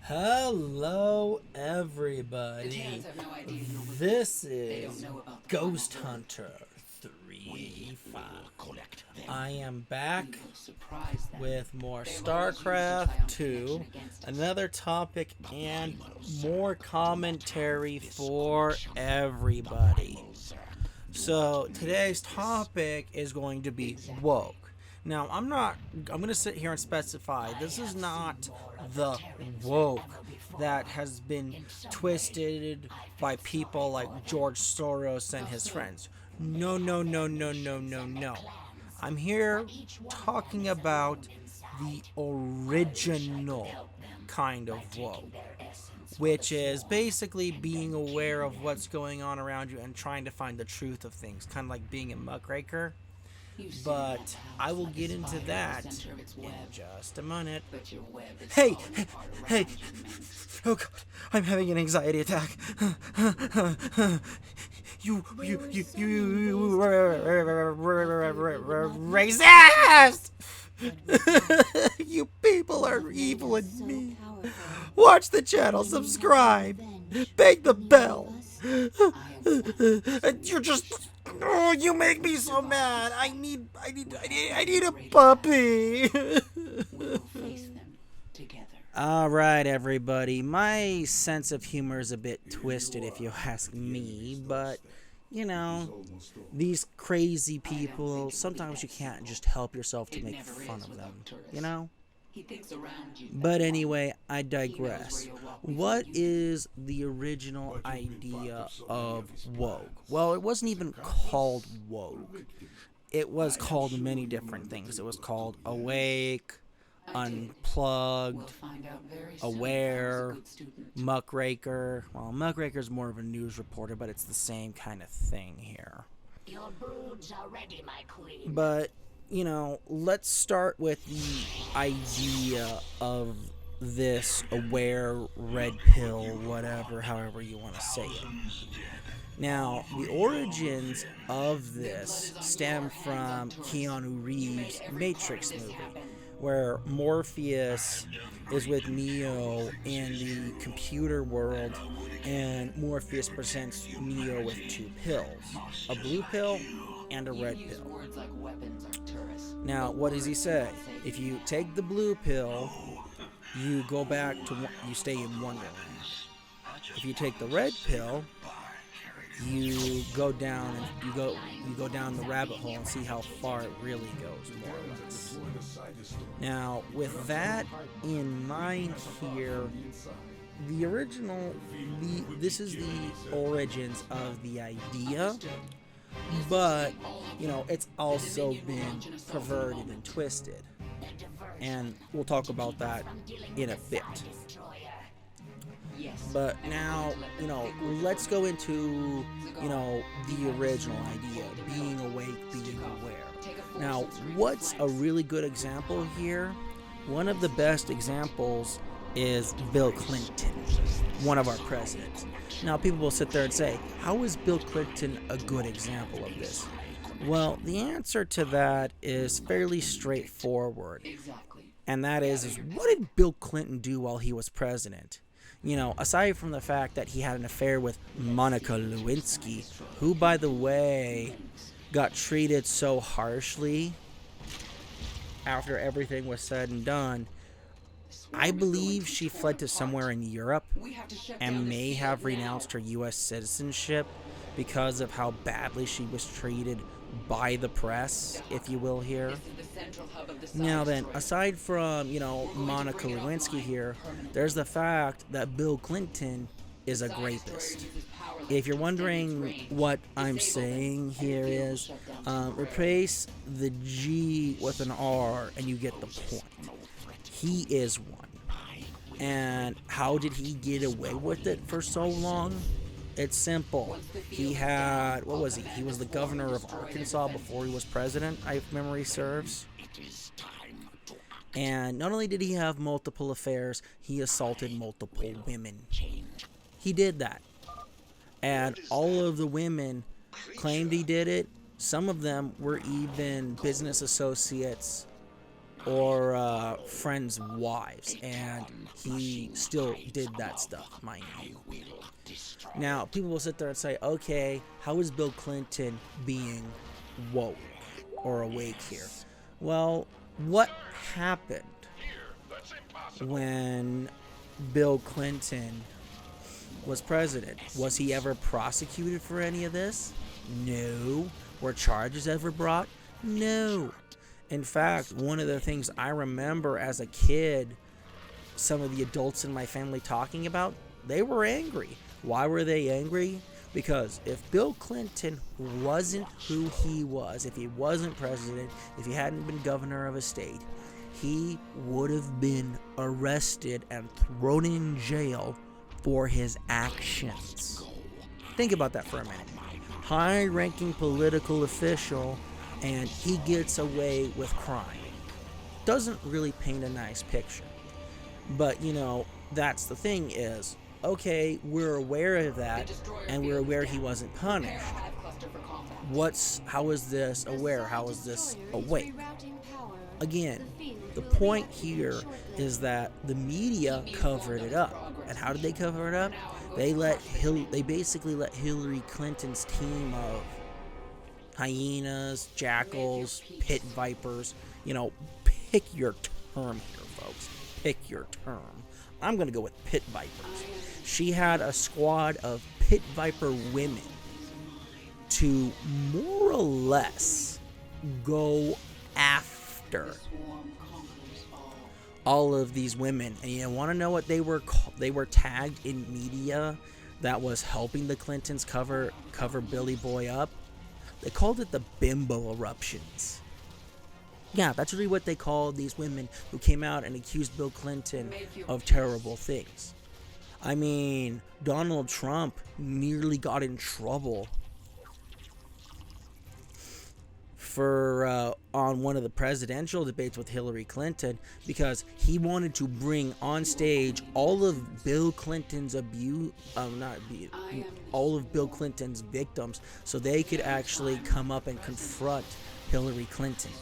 Hello, everybody. This is Ghost Hunter 3.5. I am back with more StarCraft 2, another topic, and more commentary for everybody. So, today's topic is going to be woke. Now, I'm going to sit here and specify this is not the woke that has been twisted by people like George Soros and his friends. No, no, no, no, no, no, no. I'm here talking about the original kind of woke, which is basically being aware of what's going on around you and trying to find the truth of things, kind of like being a muckraker. But I will get into that in just a minute. Hey, hey, oh God, I'm having an anxiety attack. You racist! You people are evil and mean. Watch the channel, subscribe, bang the bell. You're just, oh, you make me so mad. I need a puppy. All right, everybody. My sense of humor is a bit twisted, if you ask me, but you know, these crazy people, sometimes you can't just help yourself to make fun of them, you know? But anyway, I digress. What is the original idea of woke? Well, it wasn't even called woke. It was called many different things. It was called awake, unplugged, aware, muckraker. Well, muckraker is more of a news reporter, but it's the same kind of thing here. Your broods are ready, my queen. But let's start with the idea of this aware red pill, whatever, however you want to say it. Now, the origins of this stem from Keanu Reeves' Matrix movie, where Morpheus is with Neo in the computer world, and Morpheus presents Neo with two pills, a blue pill and a red pill. Now, what does he say? If you take the blue pill, you go back to, you stay in Wonderland. If you take the red pill, you go down and you go down the rabbit hole and see how far it really goes, more or less. Now, with that in mind here, this is the origins of the idea, but it's also been perverted and twisted, and we'll talk about that in a bit. But now, let's go into, the original idea, being awake, being aware. Now, what's a really good example here? One of the best examples is Bill Clinton, one of our presidents. Now, people will sit there and say, how is Bill Clinton a good example of this? Well, the answer to that is fairly straightforward. And that is what did Bill Clinton do while he was president? Aside from the fact that he had an affair with Monica Lewinsky, who, by the way, got treated so harshly after everything was said and done, I believe she fled to somewhere in Europe and may have renounced her U.S. citizenship because of how badly she was treated by the press, if you will, here. Now then, aside from, Monica Lewinsky here, there's the fact that Bill Clinton is a rapist. If you're wondering what I'm saying here is, replace the G with an R and you get the point. He is one. And how did he get away with it for so long? It's simple. He had, what was he? He was the governor of Arkansas before he was president, if memory serves. And not only did he have multiple affairs, he assaulted multiple women. He did that. And all of the women claimed he did it. Some of them were even business associates or friends' wives, and he still did that stuff, mind you. Now, people will sit there and say, okay, how is Bill Clinton being woke or awake here? Well, what happened when Bill Clinton was president? Was he ever prosecuted for any of this? No. Were charges ever brought? No. In fact, one of the things I remember as a kid, some of the adults in my family talking about, they were angry. Why were they angry? Because if Bill Clinton wasn't who he was, if he wasn't president, if he hadn't been governor of a state, he would have been arrested and thrown in jail for his actions. Think about that for a minute. High-ranking political official, and he gets away with crime. Doesn't really paint a nice picture. But, that's the thing is, okay, we're aware of that, and we're aware he wasn't punished. How is this aware? How is this awake? Again, the point here is that the media covered it up. And how did they cover it up? They basically let Hillary Clinton's team of hyenas, jackals, pit vipers, pick your term here, folks. Pick your term. I'm going to go with pit vipers. She had a squad of pit viper women to more or less go after all of these women. And you want to know what they were tagged in media that was helping the Clintons cover Billy Boy up? They called it the bimbo eruptions. Yeah, that's really what they called these women who came out and accused Bill Clinton of terrible things. I mean, Donald Trump nearly got in trouble for on one of the presidential debates with Hillary Clinton because he wanted to bring on stage all of Bill Clinton's all of Bill Clinton's victims so they could actually come up and confront Hillary Clinton.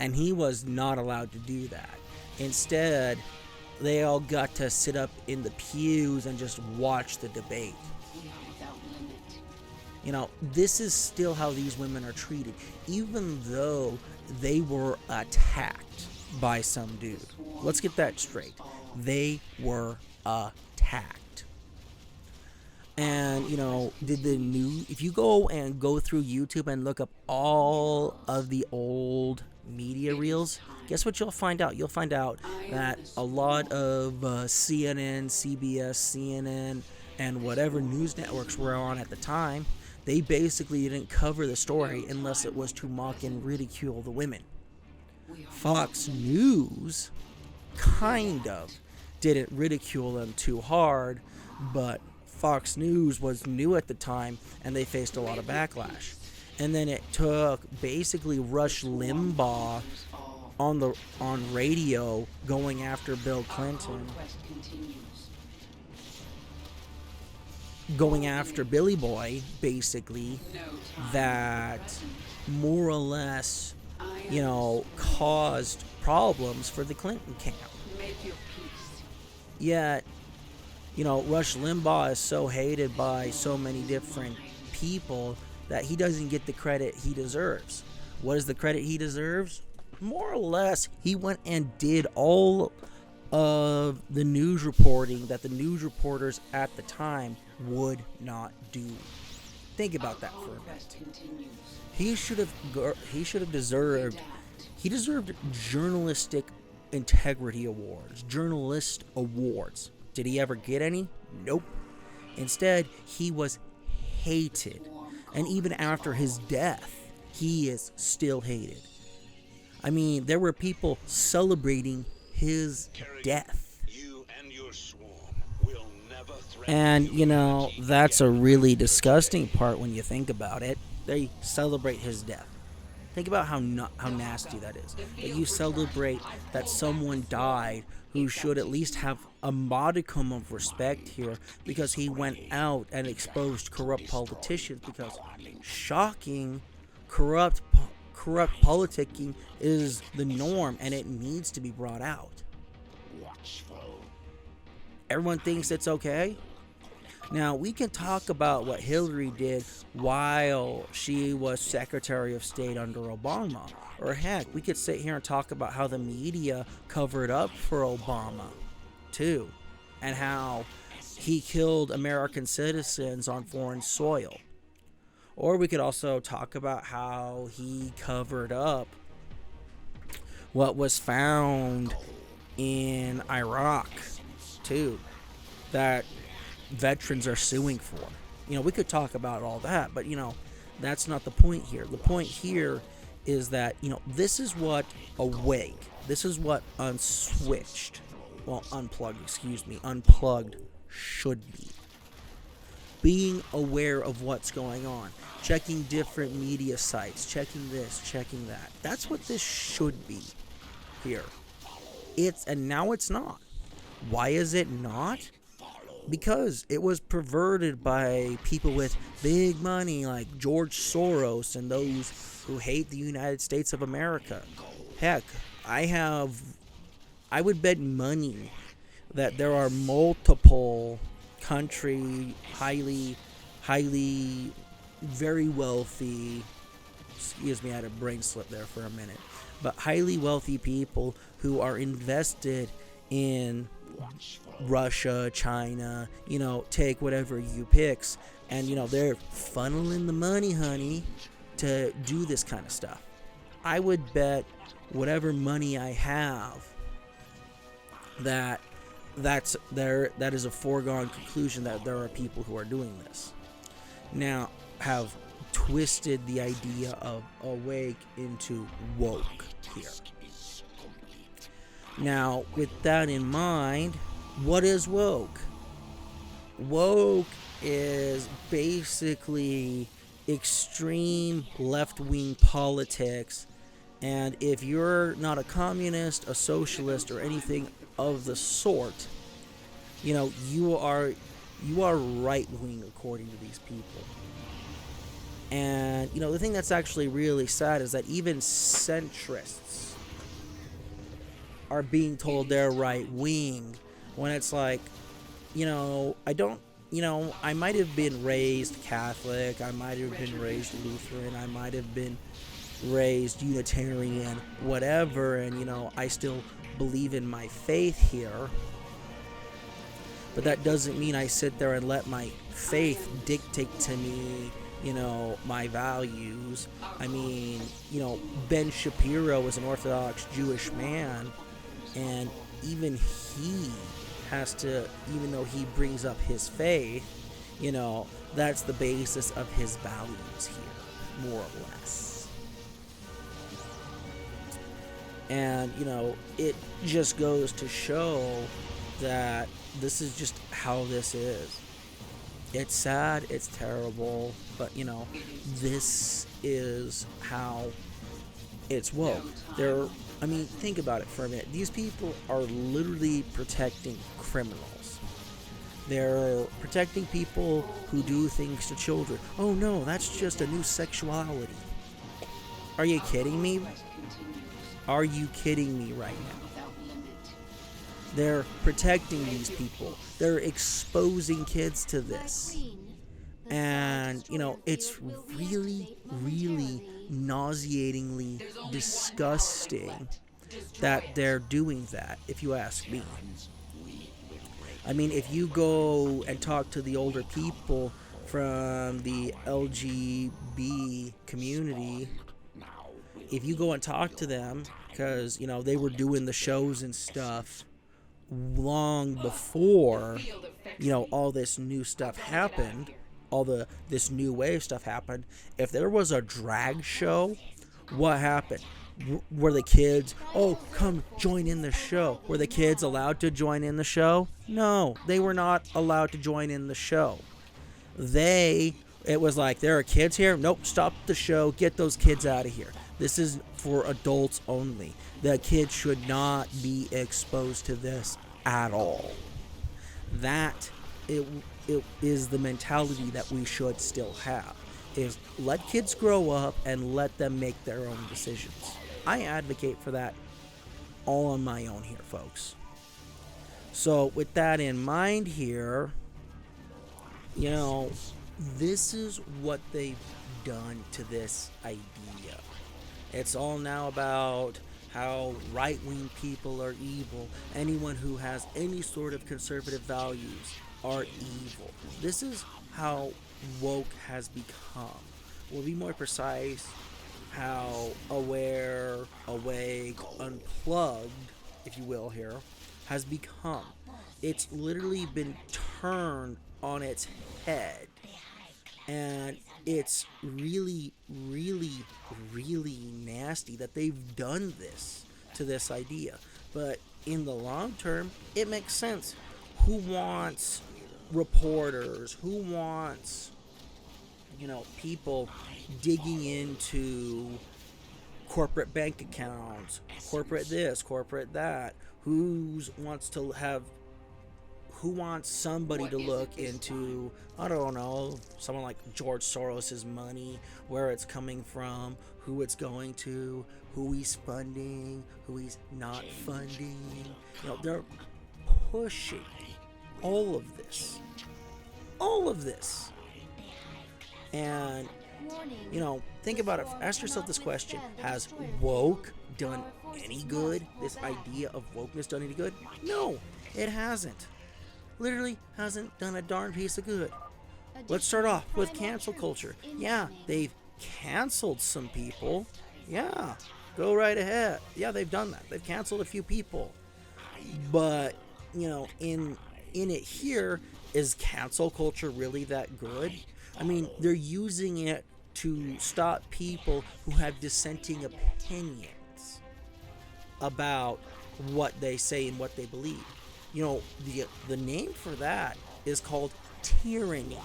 And he was not allowed to do that. Instead, they all got to sit up in the pews and just watch the debate. This is still how these women are treated, even though they were attacked by some dude. Let's get that straight. They were attacked. And, if you go through YouTube and look up all of the old media reels, guess what you'll find out? You'll find out that a lot of CNN, CBS, CNN, and whatever news networks were on at the time, they basically didn't cover the story unless it was to mock and ridicule the women. Fox News kind of didn't ridicule them too hard, but Fox News was new at the time and they faced a lot of backlash. And then it took basically Rush Limbaugh on radio going after Bill Clinton, going after Billy Boy, basically, that more or less, caused problems for the Clinton camp. Yet, Rush Limbaugh is so hated by so many different people that he doesn't get the credit he deserves. What is the credit he deserves? More or less, he went and did all of the news reporting that the news reporters at the time would not do. Think about that for a minute. He deserved journalistic integrity awards, journalist awards. Did he ever get any? Nope. Instead, he was hated. And even after his death, he is still hated. I mean, there were people celebrating his death. And, that's a really disgusting part when you think about it. They celebrate his death. Think about how nasty that is. That you celebrate that someone died who should at least have a modicum of respect here because he went out and exposed corrupt politicians, because shocking, corrupt corrupt politicking is the norm, and it needs to be brought out. Everyone thinks it's okay. Now, we can talk about what Hillary did while she was Secretary of State under Obama. Or heck, we could sit here and talk about how the media covered up for Obama, too. And how he killed American citizens on foreign soil. Or we could also talk about how he covered up what was found in Iraq, too, that veterans are suing for. We could talk about all that, but, that's not the point here. The point here is that, this is what Awake, this is what unplugged should be. Being aware of what's going on, checking different media sites, checking this, checking that. That's what this should be here. And now it's not. Why is it not? Because it was perverted by people with big money like George Soros and those who hate the United States of America. Heck, I would bet money that there are multiple country, highly, very wealthy, excuse me, I had a brain slip there for a minute, but highly wealthy people who are invested in Russia, China, take whatever you picks, and they're funneling the money, honey, to do this kind of stuff. I would bet whatever money I have that is a foregone conclusion that there are people who are doing this. Now, have twisted the idea of awake into woke here. Now, with that in mind, what is woke? Woke is basically extreme left-wing politics, and if you're not a communist, a socialist, or anything of the sort, you are right-wing according to these people. And the thing that's actually really sad is that even centrists are being told they're right-wing, when it's like, I might have been raised Catholic, I might have been raised Lutheran, I might have been raised Unitarian, whatever, and, I still believe in my faith here. But that doesn't mean I sit there and let my faith dictate to me, my values. I mean, Ben Shapiro is an Orthodox Jewish man, and even he has to, even though he brings up his faith, that's the basis of his values here, more or less. And, it just goes to show that this is just how this is. It's sad, it's terrible, but, this is how it's woke. Think about it for a minute. These people are literally protecting criminals. They're protecting people who do things to children. Oh no, that's just a new sexuality. Are you kidding me? Are you kidding me right now? They're protecting these people. They're exposing kids to this. And, it's really, really nauseatingly disgusting that they're doing that, if you ask me. If you go and talk to the older people from the LGBT community, if you go and talk to them, because, they were doing the shows and stuff long before, all this new stuff happened, this new wave stuff happened. If there was a drag show, what happened? Were the kids, come join in the show? Were the kids allowed to join in the show? No, they were not allowed to join in the show. It was like, there are kids here? Nope, stop the show, get those kids out of here. This is for adults only. The kids should not be exposed to this at all. That it is the mentality that we should still have. is let kids grow up and let them make their own decisions. I advocate for that all on my own here, folks. So, with that in mind here, you know, this is what they've done to this idea. It's all now about how right wing people are evil. Anyone who has any sort of conservative values are evil. This is how woke has become. We'll be more precise how aware, awake, unplugged, if you will, here, has become. It's literally been turned on its head. And it's really, really, really nasty that they've done this to this idea. But in the long term, it makes sense. Who wants reporters? Who wants, people digging into corporate bank accounts, corporate this, corporate that? Who wants somebody to look into, I don't know, someone like George Soros's money, where it's coming from, who it's going to, who he's funding, who he's not funding? They're pushing all of this. All of this. And, think about it. Ask yourself this question. Has woke done any good? This idea of wokeness done any good? No, it hasn't. Literally hasn't done a darn piece of good. Let's start off with cancel culture. Yeah, they've canceled some people. Yeah, go right ahead. Yeah, they've done that. They've canceled a few people. But, in it here, is cancel culture really that good? I mean, they're using it to stop people who have dissenting opinions about what they say and what they believe. The name for that is called tyranny.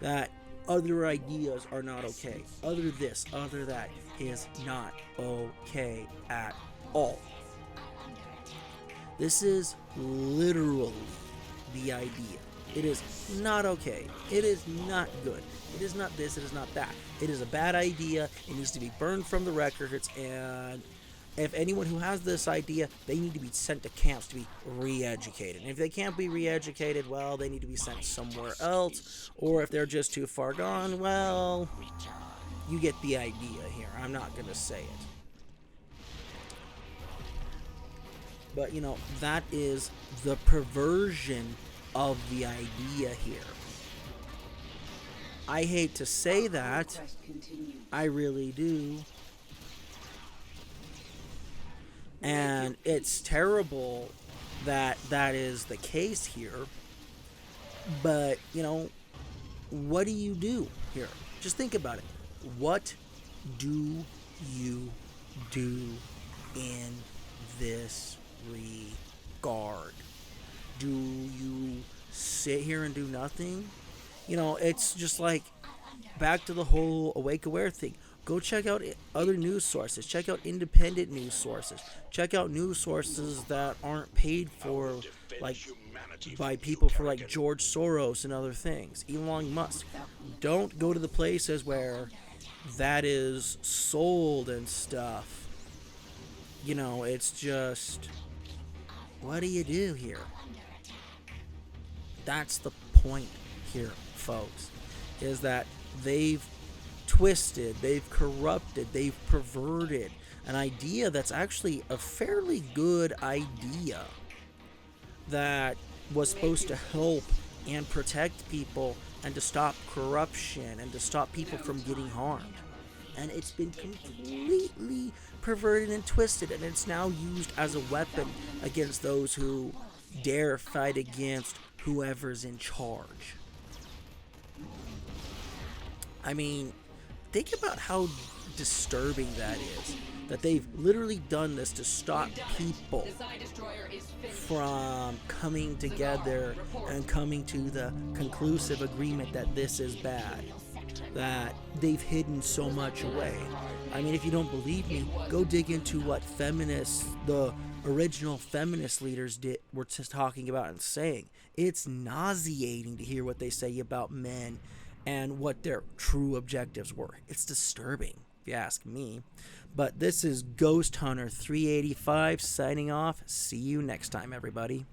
That other ideas are not okay. Other this, other that is not okay at all. This is literally the idea. It is not okay. It is not good. It is not this. It is not that. It is a bad idea. It needs to be burned from the records. And if anyone who has this idea, they need to be sent to camps to be re-educated. And if they can't be re-educated, well, they need to be sent somewhere else. Or if they're just too far gone, well, you get the idea here. I'm not going to say it. But, that is the perversion of the idea here. I hate to say that. I really do. And it's terrible that that is the case here. But, what do you do here? Just think about it. What do you do in this regard? Do you sit here and do nothing? It's just like back to the whole awake aware thing. Go check out other news sources. Check out independent news sources. Check out news sources that aren't paid for, by people for George Soros and other things. Elon Musk. Don't go to the places where that is sold and stuff. It's just, what do you do here? That's the point here, folks, is that they've twisted, they've corrupted, they've perverted an idea that's actually a fairly good idea that was supposed to help and protect people and to stop corruption and to stop people from getting harmed. And it's been completely perverted and twisted, and it's now used as a weapon against those who dare fight against whoever's in charge. I mean, think about how disturbing that is. That they've literally done this to stop people from coming together and coming to the conclusive agreement that this is bad. That they've hidden so much away. I mean, if you don't believe me, go dig into what the original feminist leaders were just talking about and saying. It's nauseating to hear what they say about men and what their true objectives were. It's disturbing, if you ask me. But this is Ghost Hunter 385 signing off. See you next time, everybody.